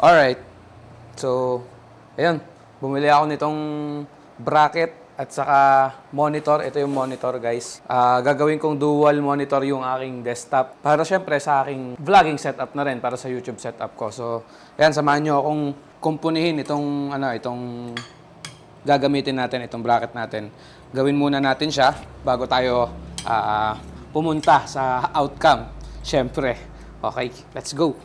Alright. So, ayun. Bumili ako nitong bracket at saka monitor. Ito yung monitor, guys. Gagawin kong dual monitor yung aking desktop. Para syempre sa aking vlogging setup na rin. Para sa YouTube setup ko. So, ayan. Samahan nyo akong kumpunihin itong gagamitin natin, itong bracket natin. Gawin muna natin siya bago tayo pumunta sa outcome. Syempre. Okay, let's go.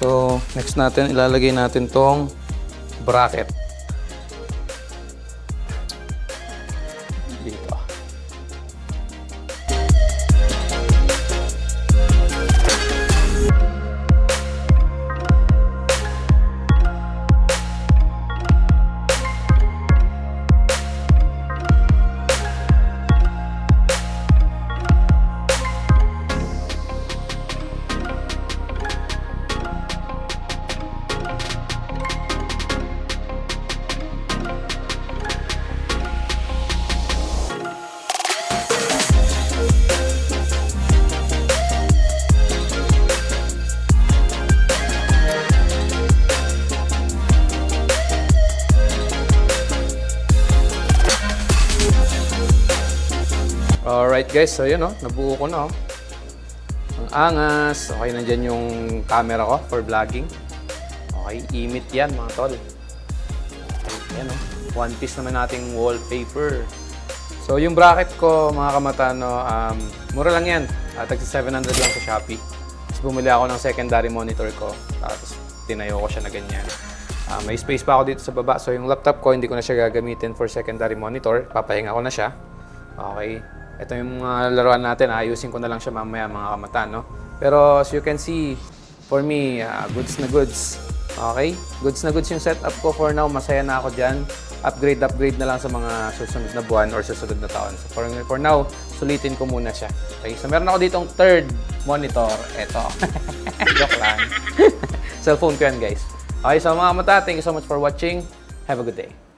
So, next natin, ilalagay natin tong bracket. Dito. Alright guys, so yun nabuo ko na Ang angas. Okay, nandyan yung camera ko for vlogging. Okay, imit yan mga tol. Okay, yan one piece naman nating wallpaper. So yung bracket ko mga kamatano, mura lang yan. Tagsa 700 lang sa Shopee. Tapos bumili ako ng secondary monitor ko. Tapos tinayo ko siya na ganyan. May space pa ako dito sa baba. So yung laptop ko, hindi ko na siya gagamitin for secondary monitor. Papahinga ko na siya. Okay. Ito yung mga laruan natin. Ayusin ko na lang siya mamaya mga kamatan, no? Pero as you can see, for me, goods na goods. Okay? Goods na goods yung setup ko for now. Masaya na ako dyan. Upgrade na lang sa mga susunod na buwan or susunod na taon. So for now, sulitin ko muna siya. Okay? So meron ako ditong third monitor. Ito. Joke lang. Cellphone ko yan, guys. Okay, so mga kamata, thank you so much for watching. Have a good day.